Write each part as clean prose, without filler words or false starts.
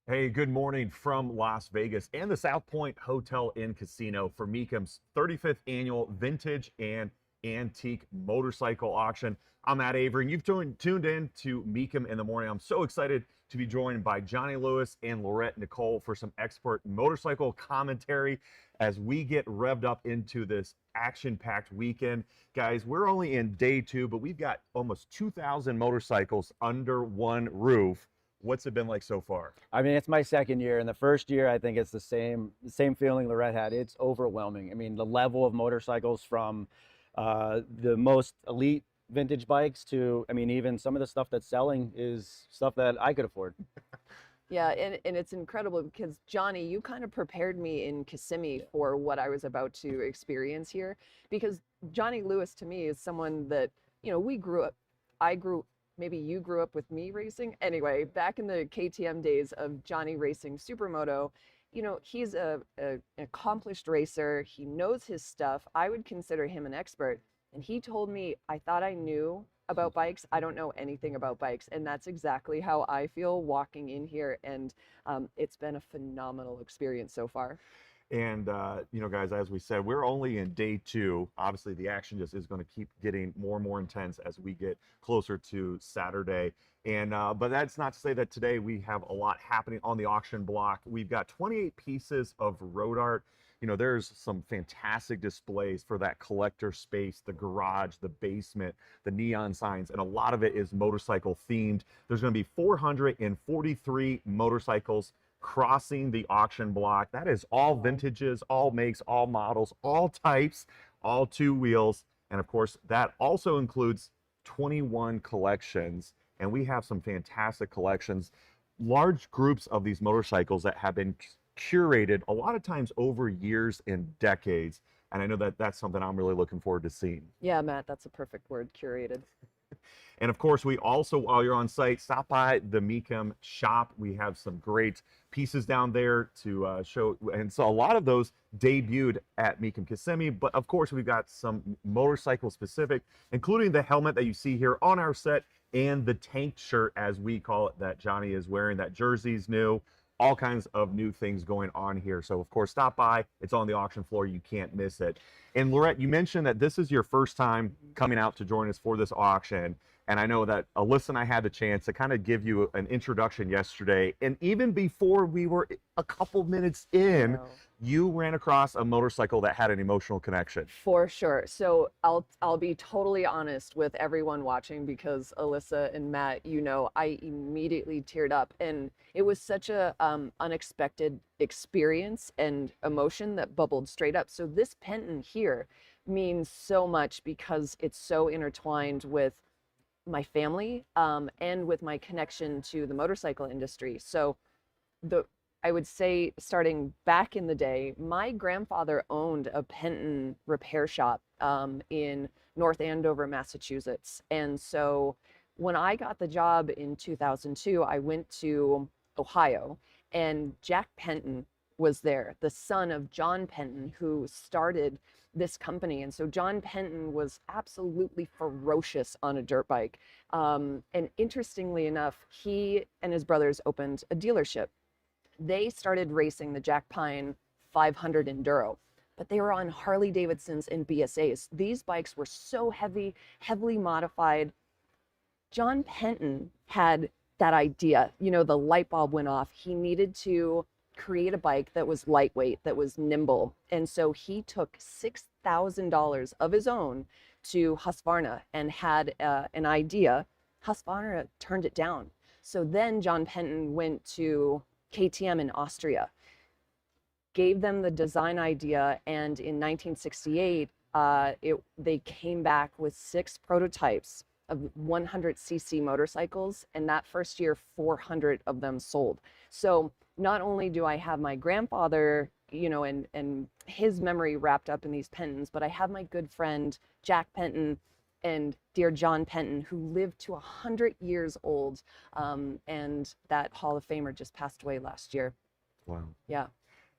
Hey, good morning from Las Vegas and the South Point Hotel and Casino for Mecum's 35th annual Vintage and Antique Motorcycle Auction. I'm Matt Avery, and you've tuned in to Mecum in the Morning. I'm so excited to be joined by Johnny Lewis and Laurette Nicole for some expert motorcycle commentary as we get revved up into this action-packed weekend. Guys, we're only in day two, but we've got almost 2,000 motorcycles under one roof. What's it been like so far? I mean, it's my second year, and the first year I think it's the same feeling Laurette had. It's overwhelming. I mean, the level of motorcycles from the most elite vintage bikes to, I mean, even some of the stuff that's selling is stuff that I could afford. Yeah, and it's incredible because Johnny, you kind of prepared me in Kissimmee for what I was about to experience here. Because Johnny Lewis to me is someone that, we grew up, maybe you grew up with me racing. Anyway, back in the KTM days of Johnny racing supermoto, he's a accomplished racer. He knows his stuff. I would consider him an expert. And he told me, I thought I knew about bikes. I don't know anything about bikes. And that's exactly how I feel walking in here. And it's been a phenomenal experience so far. And, guys, as we said, we're only in day two. Obviously, the action just is going to keep getting more and more intense as we get closer to Saturday. And but that's not to say that today we have a lot happening on the auction block. We've got 28 pieces of road art. There's some fantastic displays for that collector space, the garage, the basement, the neon signs, and a lot of it is motorcycle themed. There's going to be 443 motorcycles crossing the auction block. That is all vintages, all makes, all models, all types, all two wheels. And of course, that also includes 21 collections. And we have some fantastic collections, large groups of these motorcycles that have been curated a lot of times over years and decades. And I know that that's something I'm really looking forward to seeing. Yeah, Matt, that's a perfect word, curated. And of course, we also, while you're on site, stop by the Mecum shop. We have some great pieces down there to show. And so a lot of those debuted at Mecum Kissimmee. But of course, we've got some motorcycle specific, including the helmet that you see here on our set and the tank shirt, as we call it, that Johnny is wearing. That jersey's new. All kinds of new things going on here. So of course, stop by. It's on the auction floor. You can't miss it. And Laurette, you mentioned that this is your first time coming out to join us for this auction. And I know that Alyssa and I had the chance to kind of give you an introduction yesterday. And even before we were a couple minutes in, Wow. you ran across a motorcycle that had an emotional connection. For sure. So I'll be totally honest with everyone watching because Alyssa and Matt, I immediately teared up, and it was such a unexpected experience and emotion that bubbled straight up. So this Penton here means so much because it's so intertwined with my family and with my connection to the motorcycle industry. So I would say starting back in the day, my grandfather owned a Penton repair shop in North Andover, Massachusetts. And so when I got the job in 2002, I went to Ohio, and Jack Penton was there, the son of John Penton, who started this company. And so John Penton was absolutely ferocious on a dirt bike. And interestingly enough, he and his brothers opened a dealership. They started racing the Jack Pine 500 Enduro, but they were on Harley Davidsons and BSAs. These bikes were so heavily modified. John Penton had that idea, the light bulb went off. He needed to create a bike that was lightweight, that was nimble. And so he took $6,000 of his own to Husqvarna and had an idea. Husqvarna turned it down. So then John Penton went to KTM in Austria, gave them the design idea, and in 1968, they came back with 6 prototypes of 100cc motorcycles, and that first year, 400 of them sold. So not only do I have my grandfather, and his memory wrapped up in these Pentons, but I have my good friend Jack Penton and dear John Penton, who lived to 100 years old, and that Hall of Famer just passed away last year. Wow. Yeah.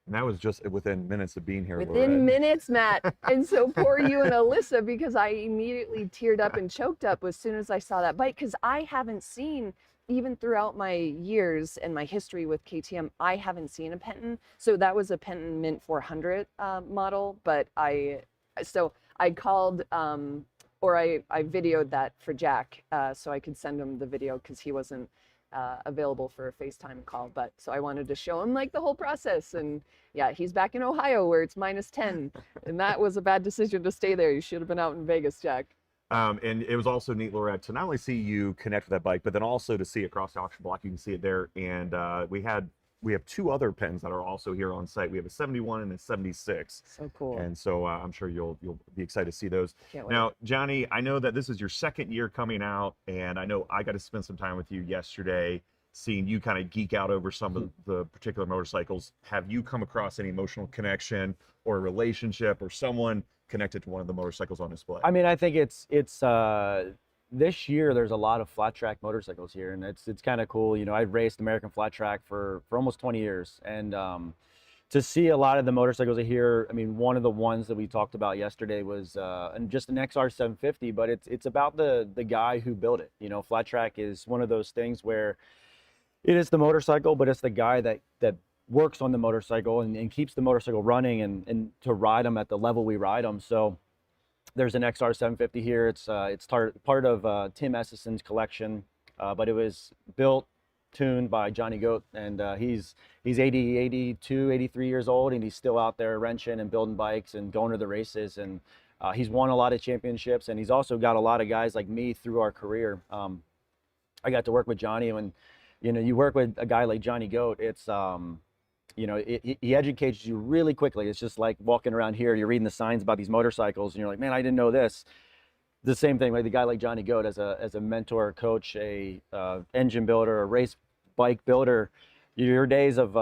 And that was just within minutes of being here. Within Laurette. minutes, Matt. And so poor you and Alyssa, because I immediately teared up and choked up as soon as I saw that bike, because I haven't seen even throughout my years and my history with KTM, I haven't seen a Penton. So that was a Penton Mint 400 model, but so I called, or I videoed that for Jack, so I could send him the video because he wasn't available for a FaceTime call. But so I wanted to show him like the whole process. And yeah, he's back in Ohio where it's -10, and that was a bad decision to stay there. You should have been out in Vegas, Jack. And it was also neat, Laurette, to not only see you connect with that bike, but then also to see it across the auction block. You can see it there. And we have 2 other Pentons that are also here on site. We have a 71 and a 76. So cool. And so I'm sure you'll be excited to see those. Can't wait. Now, Johnny, I know that this is your 2nd year coming out, and I know I got to spend some time with you yesterday, seeing you kind of geek out over some of the particular motorcycles. Have you come across any emotional connection or a relationship or someone connected to one of the motorcycles on display? I mean, I think it's this year there's a lot of flat track motorcycles here, and it's kind of cool. You know, I've raced American flat track for almost 20 years, and to see a lot of the motorcycles here. I mean, one of the ones that we talked about yesterday was just an XR750, but it's about the guy who built it. You know, flat track is one of those things where it is the motorcycle, but it's the guy that works on the motorcycle and keeps the motorcycle running and to ride them at the level we ride them. So there's an XR750 here. It's part of Tim Esseson's collection, but it was built, tuned by Johnny Goat, and he's 80, 82, 83 years old, and he's still out there wrenching and building bikes and going to the races, and he's won a lot of championships, and he's also got a lot of guys like me through our career. I got to work with Johnny, and you know, you work with a guy like Johnny Goat, it's you know, he educates you really quickly. It's just like walking around here, you're reading the signs about these motorcycles, and you're like, man, I didn't know this. The same thing with the guy like Johnny Goat as a mentor, coach, a engine builder, a race bike builder. Your days of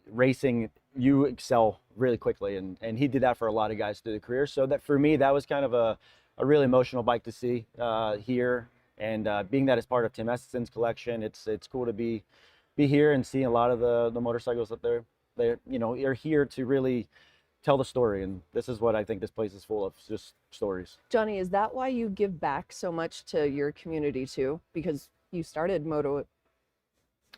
racing, you excel really quickly, and he did that for a lot of guys through the career. So that for me, that was kind of a really emotional bike to see here, and being that it's part of Tim Esseson's collection, it's cool to be here and see a lot of the motorcycles that they're you know, are here to really tell the story. And this is what I think this place is full of, just stories. Johnny, is that why you give back so much to your community too? Because you started moto.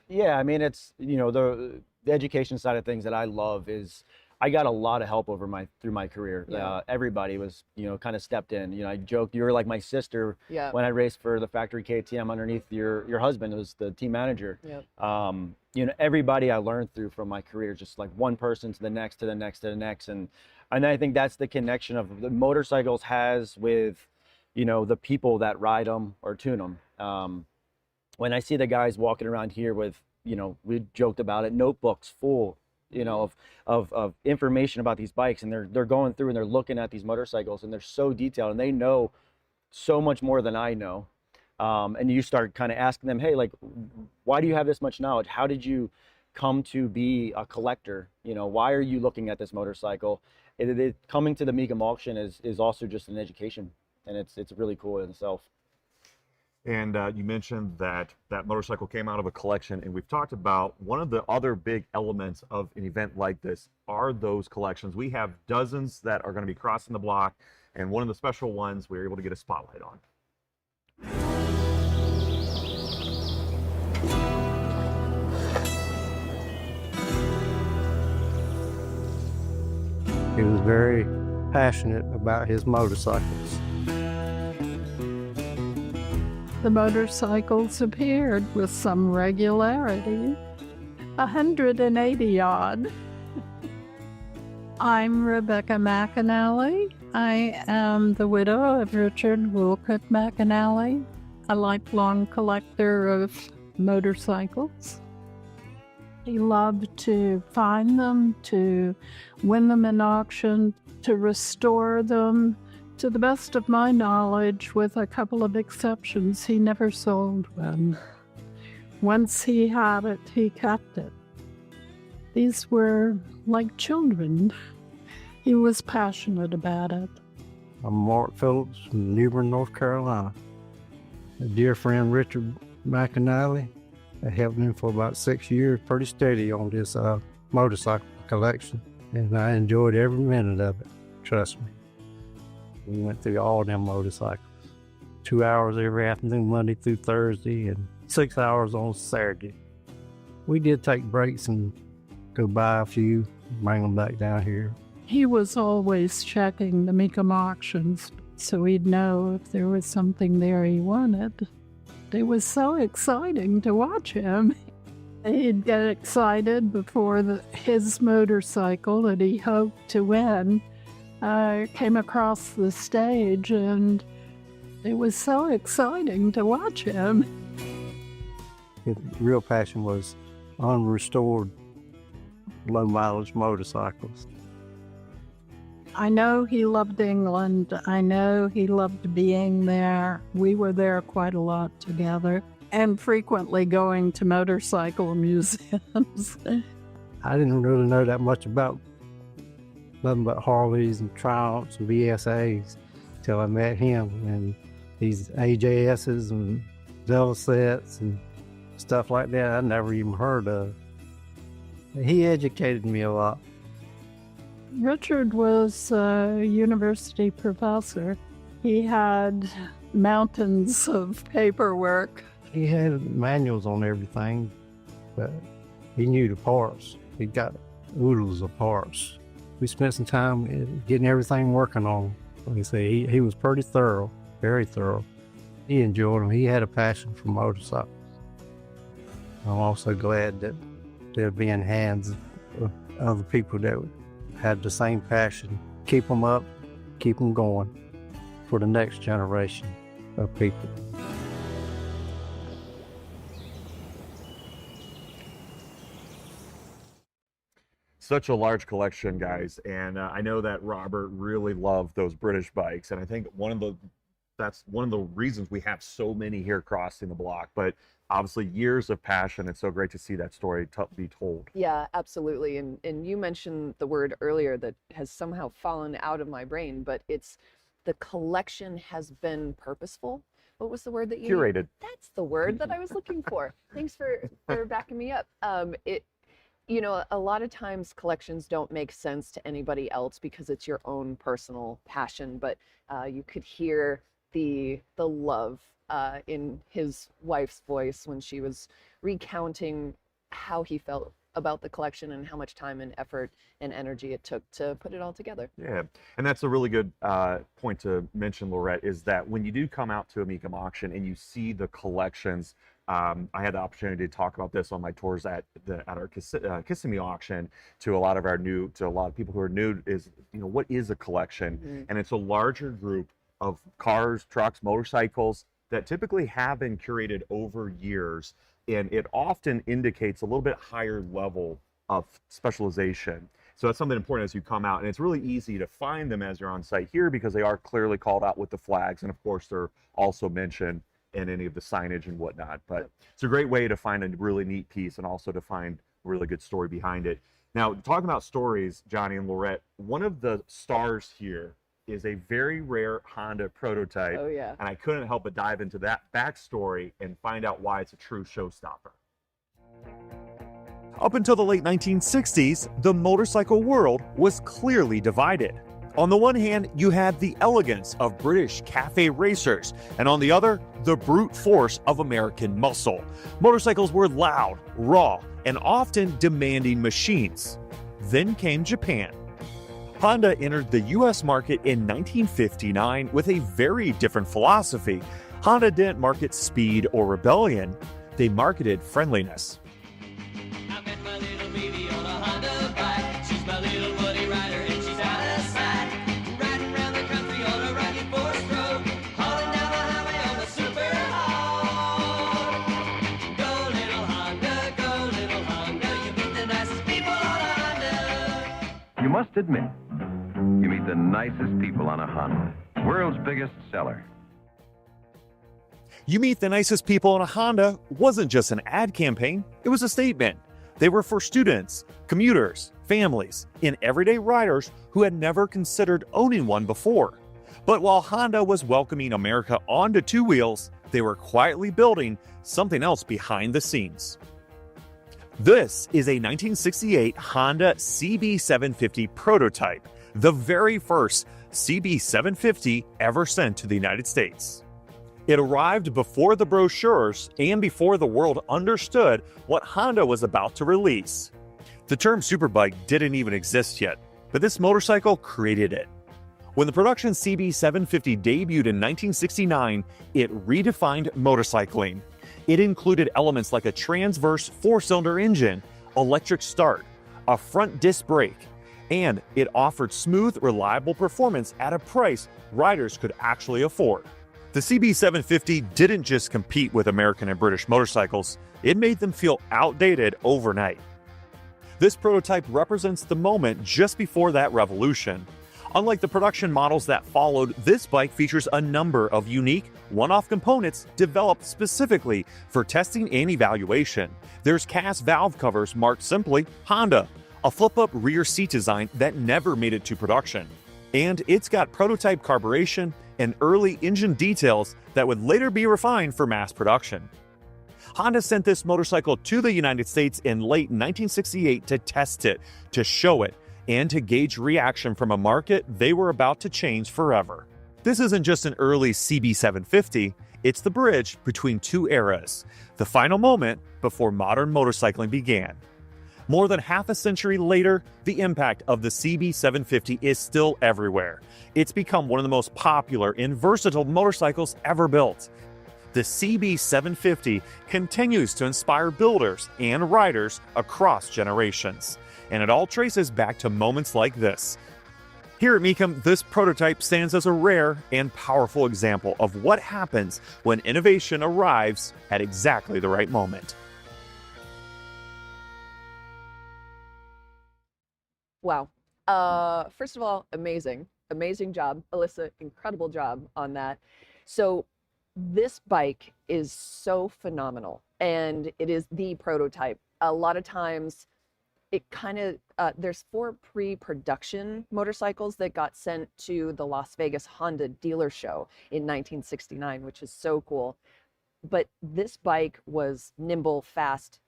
Yeah, I mean, it's, you know, the education side of things that I love is I got a lot of help through my career. Yeah. Everybody was, you know, kind of stepped in. You know, I joked you were like my sister. Yeah. When I raced for the factory KTM underneath your husband, was the team manager. Yep. You know, everybody I learned through from my career, just like one person to the next, to the next, to the next. And I think that's the connection of the motorcycles has with, you know, the people that ride them or tune them. When I see the guys walking around here with, you know, we joked about it, notebooks full, you know, of information about these bikes, and they're going through and they're looking at these motorcycles, and they're so detailed, and they know so much more than I know. And you start kind of asking them, hey, like, why do you have this much knowledge? How did you come to be a collector? You know, why are you looking at this motorcycle? Coming to the Mecum auction is also just an education, and it's really cool in itself. And you mentioned that motorcycle came out of a collection, and we've talked about one of the other big elements of an event like this are those collections. We have dozens that are going to be crossing the block, and one of the special ones we were able to get a spotlight on. He was very passionate about his motorcycles. The motorcycles appeared with some regularity, 180 odd. I'm Rebecca McAnally. I am the widow of Richard Woolcott McAnally, a lifelong collector of motorcycles. He loved to find them, to win them in auction, to restore them. To the best of my knowledge, with a couple of exceptions, he never sold one. Once he had it, he kept it. These were like children. He was passionate about it. I'm Mark Phillips from New Bern, North Carolina. A dear friend, Richard McAnally, I helped him for about 6 years, pretty steady on this motorcycle collection, and I enjoyed every minute of it, trust me. We went through all them motorcycles. 2 hours every afternoon, Monday through Thursday, and 6 hours on Saturday. We did take breaks and go buy a few, bring them back down here. He was always checking the Mecum auctions, so he'd know if there was something there he wanted. It was so exciting to watch him. He'd get excited before his motorcycle that he hoped to win came across the stage, and it was so exciting to watch him. His real passion was unrestored low mileage motorcycles. I know he loved England. I know he loved being there. We were there quite a lot together and frequently going to motorcycle museums. I didn't really know that much about nothing but Harleys and Triumphs and VSAs till I met him, and these AJSs and Velocets and stuff like that I never even heard of. He educated me a lot. Richard was a university professor. He had mountains of paperwork. He had manuals on everything, but he knew the parts. He got oodles of parts. We spent some time getting everything working on him. Like I say, he was pretty thorough, very thorough. He enjoyed them. He had a passion for motorcycles. I'm also glad that they'd be in hands of other people that had the same passion. Keep them up, keep them going for the next generation of people. Such a large collection, guys, and I know that Robert really loved those British bikes, and I think that's one of the reasons we have so many here crossing the block. But obviously, years of passion. It's so great to see that story be told. Yeah, absolutely. And you mentioned the word earlier that has somehow fallen out of my brain, but it's the collection has been purposeful. What was the word that you Curated. That's the word that I was looking for. Thanks for backing me up. You know, a lot of times collections don't make sense to anybody else because it's your own personal passion, but you could hear the love in his wife's voice when she was recounting how he felt about the collection and how much time and effort and energy it took to put it all together. Yeah, and that's a really good point to mention, Laurette, is that when you do come out to a Mecum auction and you see the collections, I had the opportunity to talk about this on my tours at our Kissimmee auction to a lot of people who are new, is, you know, what is a collection? Mm-hmm. And it's a larger group of cars, trucks, motorcycles that typically have been curated over years, and it often indicates a little bit higher level of specialization. So that's something important as you come out, and it's really easy to find them as you're on site here because they are clearly called out with the flags, and of course they're also mentioned in any of the signage and whatnot. But it's a great way to find a really neat piece and also to find a really good story behind it. Now, talking about stories, Johnny and Laurette, one of the stars here is a very rare Honda prototype. Oh, yeah. And I couldn't help but dive into that backstory and find out why it's a true showstopper. Up until the late 1960s, the motorcycle world was clearly divided. On the one hand, you had the elegance of British cafe racers, and on the other, the brute force of American muscle. Motorcycles were loud, raw, and often demanding machines. Then came Japan. Honda entered the US market in 1959 with a very different philosophy. Honda didn't market speed or rebellion, they marketed friendliness. I met my little baby on a Honda bike. She's my little buddy rider and she's out of sight. Riding around the country on a rugged four-stroke, hauling down the highway on the super hard. Go little Honda, you meet the nicest people on a Honda. You must admit, you meet the nicest people on a Honda. World's biggest seller. You Meet the Nicest People on a Honda wasn't just an ad campaign, it was a statement. They were for students, commuters, families, and everyday riders who had never considered owning one before. But while Honda was welcoming America onto two wheels, they were quietly building something else behind the scenes. This is a 1968 Honda CB750 prototype, the very first CB750 ever sent to the United States. It arrived before the brochures and before the world understood what Honda was about to release. The term superbike didn't even exist yet, but this motorcycle created it. When the production CB750 debuted in 1969, it redefined motorcycling. It included elements like a transverse 4-cylinder engine, electric start, a front disc brake, and it offered smooth, reliable performance at a price riders could actually afford. The CB750 didn't just compete with American and British motorcycles, it made them feel outdated overnight. This prototype represents the moment just before that revolution. Unlike the production models that followed, this bike features a number of unique, one-off components developed specifically for testing and evaluation. There's cast valve covers marked simply Honda, a flip-up rear seat design that never made it to production. And it's got prototype carburation and early engine details that would later be refined for mass production. Honda sent this motorcycle to the United States in late 1968 to test it, to show it, and to gauge reaction from a market they were about to change forever. This isn't just an early CB750, it's the bridge between two eras, the final moment before modern motorcycling began. More than half a century later, the impact of the CB750 is still everywhere. It's become one of the most popular and versatile motorcycles ever built. The CB750 continues to inspire builders and riders across generations. And it all traces back to moments like this. Here at Mecum, this prototype stands as a rare and powerful example of what happens when innovation arrives at exactly the right moment. Wow. First of all, amazing job, Alyssa. Incredible job on that. So this bike is so phenomenal, and it is the prototype. A lot of times it kind of, there's 4 pre-production motorcycles that got sent to the Las Vegas Honda dealer show in 1969, which is so cool. But this bike was nimble, fast,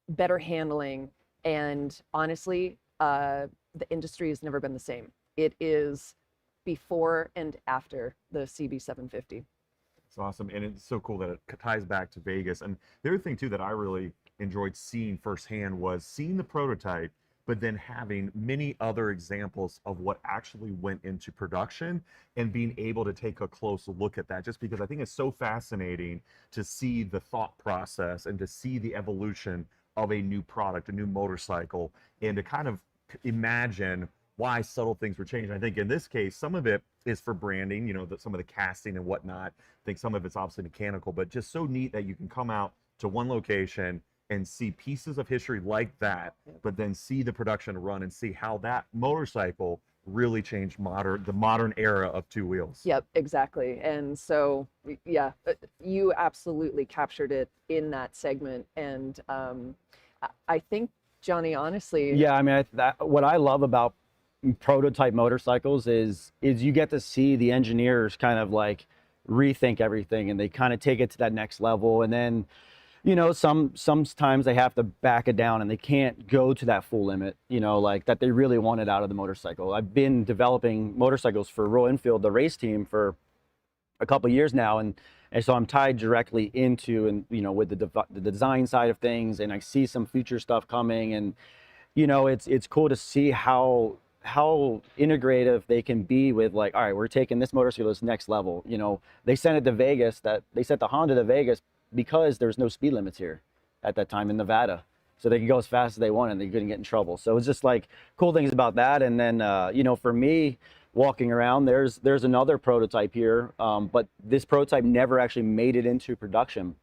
better handling, and honestly, the industry has never been the same. It is before and after the CB750. It's awesome, and it's so cool that it ties back to Vegas. And the other thing too that I really enjoyed seeing firsthand was seeing the prototype, but then having many other examples of what actually went into production and being able to take a close look at that, just because I think it's so fascinating to see the thought process and to see the evolution of a new product, a new motorcycle, and to kind of imagine why subtle things were changing. I think in this case, some of it is for branding, you know, some of the casting and whatnot. I think some of it's obviously mechanical, but just so neat that you can come out to one location and see pieces of history like that, but then see the production run and see how that motorcycle really changed the modern era of 2 wheels. Yep, exactly. And so, yeah, you absolutely captured it in that segment. And I think, Johnny, honestly, Yeah, I mean, what I love about prototype motorcycles is you get to see the engineers kind of like rethink everything, and they kind of take it to that next level. And then, you know, sometimes they have to back it down and they can't go to that full limit, you know, like that they really wanted out of the motorcycle. I've been developing motorcycles for Royal Enfield, the race team, for a couple of years now, and so I'm tied directly into, and you know, with the design side of things, and I see some future stuff coming, and you know, it's cool to see how integrative they can be with, like, all right, we're taking this motorcycle to this next level. You know, they sent the Honda to Vegas because there's no speed limits here at that time in Nevada, so they could go as fast as they wanted and they couldn't get in trouble. So it's just like cool things about that. And then you know, for me, walking around, there's another prototype here, but this prototype never actually made it into production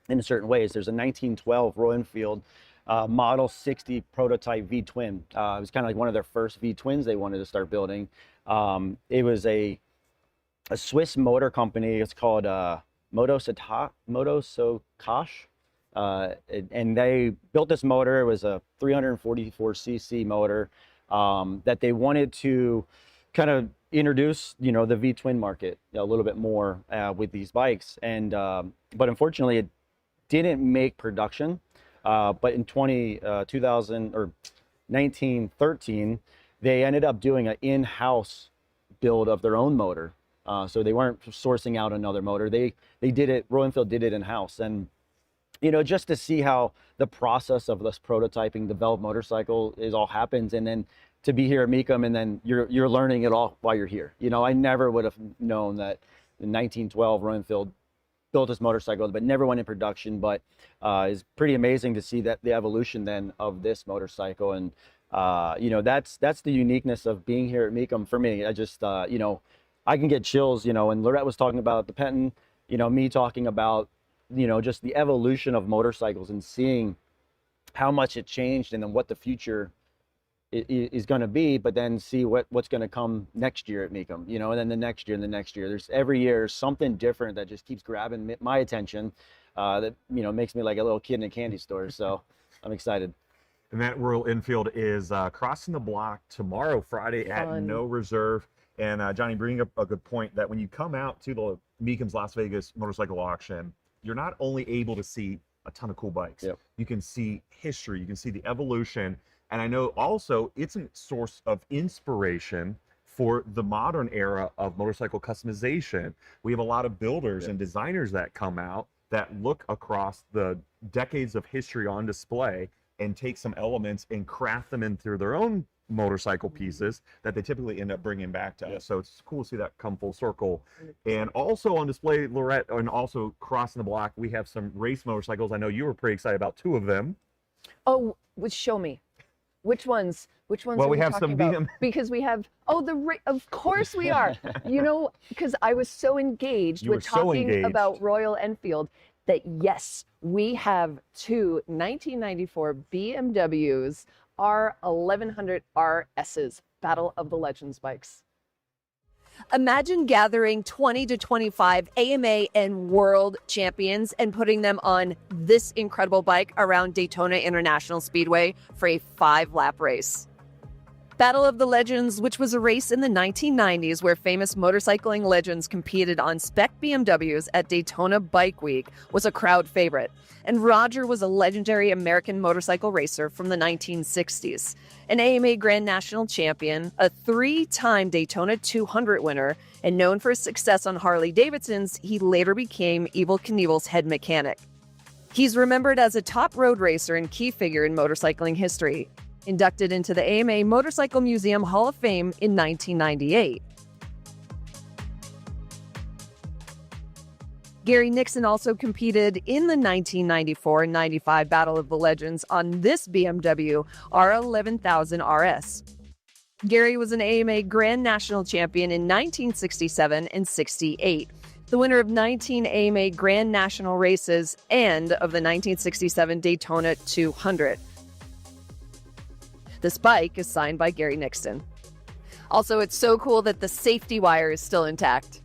in certain ways. There's a 1912 Royal Enfield Model 60 prototype V-twin. It was kind of like one of their first V-twins they wanted to start building. It was a Swiss motor company. It's called Motosokash, and they built this motor. It was a 344cc motor that they wanted to kind of introduce, you know, the V-twin market a little bit more with these bikes. And but unfortunately, it didn't make production. But in 1913, they ended up doing an in-house build of their own motor. So they weren't sourcing out another motor. They did it, Royal Enfield did it in-house. And, you know, just to see how the process of this prototyping, developed motorcycle is all happens, and then to be here at Mecum, and then you're learning it all while you're here. You know, I never would have known that in 1912 Royal Enfield built this motorcycle, but never went in production. But it's pretty amazing to see that the evolution then of this motorcycle. And you know, that's the uniqueness of being here at Mecum for me. I just you know, I can get chills, you know, and Laurette was talking about the Penton, you know, me talking about, you know, just the evolution of motorcycles and seeing how much it changed and then what the future is going to be, but then see what's going to come next year at Mecum, you know, and then the next year and the next year. There's every year something different that just keeps grabbing my attention, that, you know, makes me like a little kid in a candy store. So I'm excited. And that Royal Enfield is crossing the block tomorrow, Friday at Fun. no reserve. And Johnny, bringing up a good point that when you come out to the Mecum's Las Vegas motorcycle auction, you're not only able to see a ton of cool bikes, Yep. you can see history, you can see the evolution. And I know also it's a source of inspiration for the modern era of motorcycle customization. We have a lot of builders and designers that come out that look across the decades of history on display and take some elements and craft them into their own motorcycle pieces that they typically end up bringing back to us. So it's cool to see that come full circle. And also on display, Laurette, and also crossing the block, we have some race motorcycles. I know you were pretty excited about two of them. Oh, show me. Which ones? Which ones? Well, are we we have talking some about? BM Because we have. Oh, of course we are. You know, because I was so engaged You with were so talking engaged. about Royal Enfield that yes, we have two 1994 BMWs R1100 RSs, Battle of the Legends bikes. Imagine gathering 20 to 25 AMA and world champions and putting them on this incredible bike around Daytona International Speedway for a 5-lap race. Battle of the Legends, which was a race in the 1990s where famous motorcycling legends competed on spec BMWs at Daytona Bike Week, was a crowd favorite. And Roger was a legendary American motorcycle racer from the 1960s. An AMA Grand National champion, a 3-time Daytona 200 winner, and known for his success on Harley Davidsons, he later became Evel Knievel's head mechanic. He's remembered as a top road racer and key figure in motorcycling history. Inducted into the AMA Motorcycle Museum Hall of Fame in 1998. Gary Nixon also competed in the 1994 and 95 Battle of the Legends on this BMW R11000 RS. Gary was an AMA Grand National champion in 1967 and 68, the winner of 19 AMA Grand National races and of the 1967 Daytona 200. This bike is signed by Gary Nixon. Also, it's so cool that the safety wire is still intact.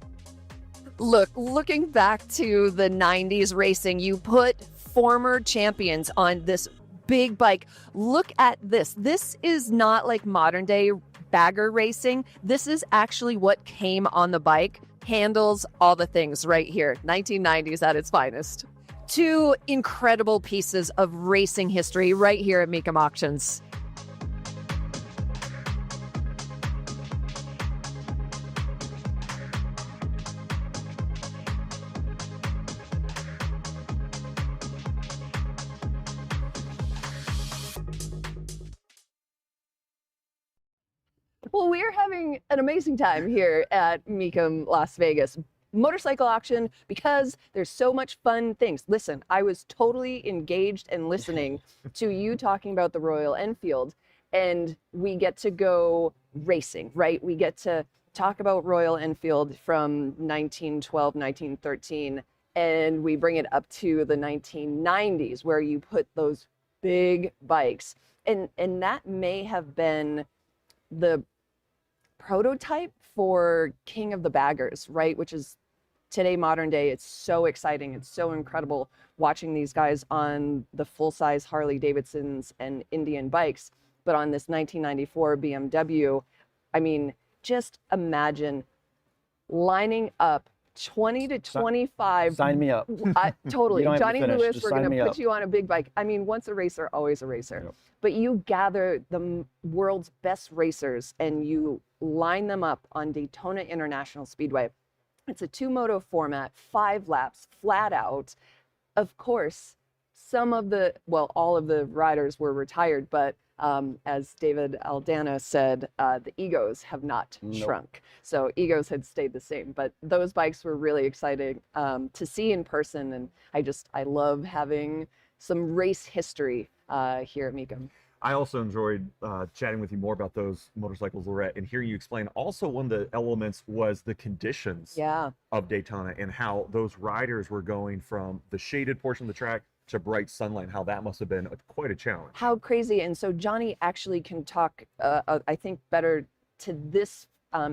Looking back to the 90s racing, you put former champions on this big bike. Look at this. This is not like modern day bagger racing. This is actually what came on the bike. Handles, all the things right here. 1990s at its finest. Two incredible pieces of racing history right here at Mecum Auctions. Well, we're having an amazing time here at Mecum Las Vegas Motorcycle Auction because there's so much fun things. Listen, I was totally engaged and listening to you talking about the Royal Enfield, and we get to go racing, right? We get to talk about Royal Enfield from 1912, 1913, and we bring it up to the 1990s where you put those big bikes. And that may have been the prototype for King of the Baggers, right? Which is today, modern day. It's so exciting. It's so incredible watching these guys on the full-size Harley Davidsons and Indian bikes. But on this 1994 BMW, I mean, just imagine lining up 20 to 25. Sign me up. Totally. You don't have to Johnny finish. Lewis, Just we're sign going me to put up. you on a big bike. I mean, once a racer, always a racer. Yep. But you gather the world's best racers and you line them up on Daytona International Speedway. It's a 2-moto format, 5 laps, flat out. Of course, all of the riders were retired, but as David Aldana said, the egos have not shrunk. So egos had stayed the same, but those bikes were really exciting to see in person. And I love having some race history here at Mecum. I also enjoyed chatting with you more about those motorcycles, Laurette, and hearing you explain. Also, one of the elements was the conditions of Daytona and how those riders were going from the shaded portion of the track to bright sunlight, how that must have been quite a challenge. How crazy. And so Johnny actually can talk, I think, better to this,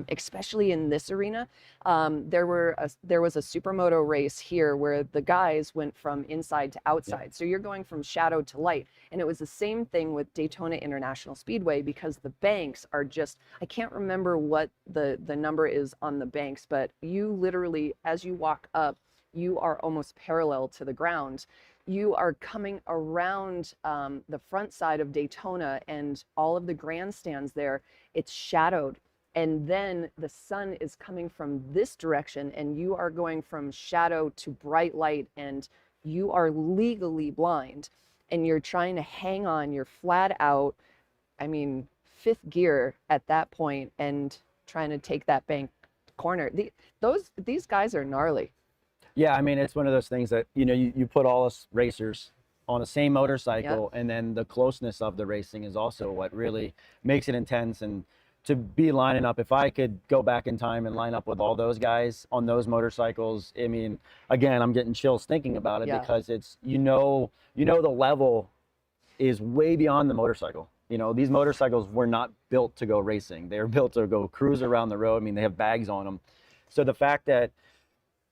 especially in this arena. There was a supermoto race here where the guys went from inside to outside. So you're going from shadow to light. And it was the same thing with Daytona International Speedway, because the banks are just, I can't remember what the number is on the banks, but you literally, as you walk up, you are almost parallel to the ground. You are coming around the front side of Daytona, and all of the grandstands there, it's shadowed. And then the sun is coming from this direction, and you are going from shadow to bright light, and you are legally blind, and you're trying to hang on. You're flat out, I mean, 5th gear at that point, and trying to take that bank corner. These guys are gnarly. Yeah, I mean, it's one of those things that, you put all us racers on the same motorcycle, and then the closeness of the racing is also what really makes it intense. And to be lining up, if I could go back in time and line up with all those guys on those motorcycles, I mean, again, I'm getting chills thinking about it, because it's, the level is way beyond the motorcycle. These motorcycles were not built to go racing. They were built to go cruise around the road. I mean, they have bags on them. So the fact that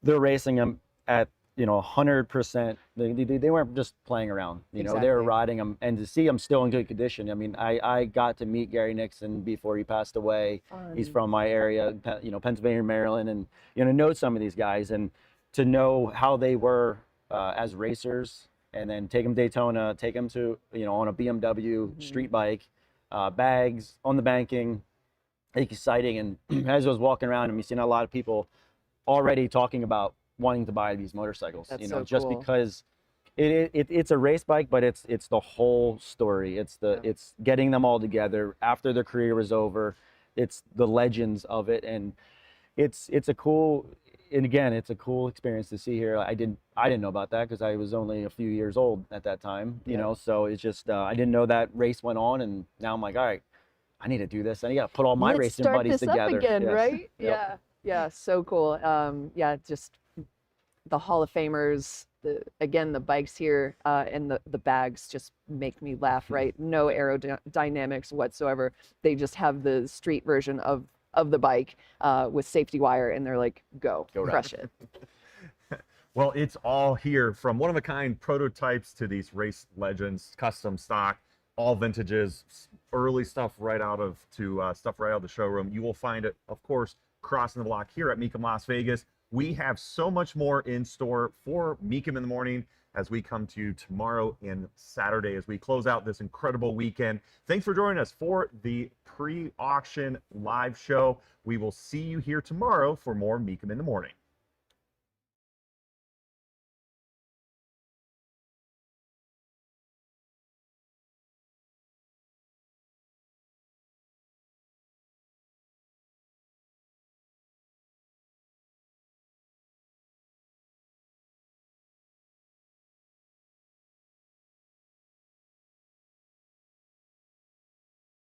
they're racing them at 100%. They weren't just playing around. They were riding them, and to see them still in good condition. I mean, I got to meet Gary Nixon before he passed away. He's from my area, Pennsylvania, Maryland, and know some of these guys, and to know how they were as racers, and then take them Daytona, take them to on a BMW street bike, bags on the banking, exciting. And as I was walking around, and we seen a lot of people already talking about wanting to buy these motorcycles. That's just cool. Because it's a race bike, but it's the whole story. It's it's getting them all together after their career was over. It's the legends of it, and it's a cool. And again, it's a cool experience to see here. I didn't know about that because I was only a few years old at that time. So it's just I didn't know that race went on, and now I'm like, all right, I need to do this. I got to put all my racing buddies together. Let's start this up again, right? Yep. Yeah, so cool. Just the Hall of Famers, the bikes here, and the bags just make me laugh, right? No aerodynamics whatsoever. They just have the street version of the bike with safety wire, and they're like, go crush it. Well, it's all here, from one-of-a-kind prototypes to these race legends, custom stock, all vintages, early stuff right out of the showroom. You will find it, of course, crossing the block here at Mecum Las Vegas. We have so much more in store for Mecum in the Morning as we come to you tomorrow and Saturday as we close out this incredible weekend. Thanks for joining us for the pre-auction live show. We will see you here tomorrow for more Mecum in the Morning.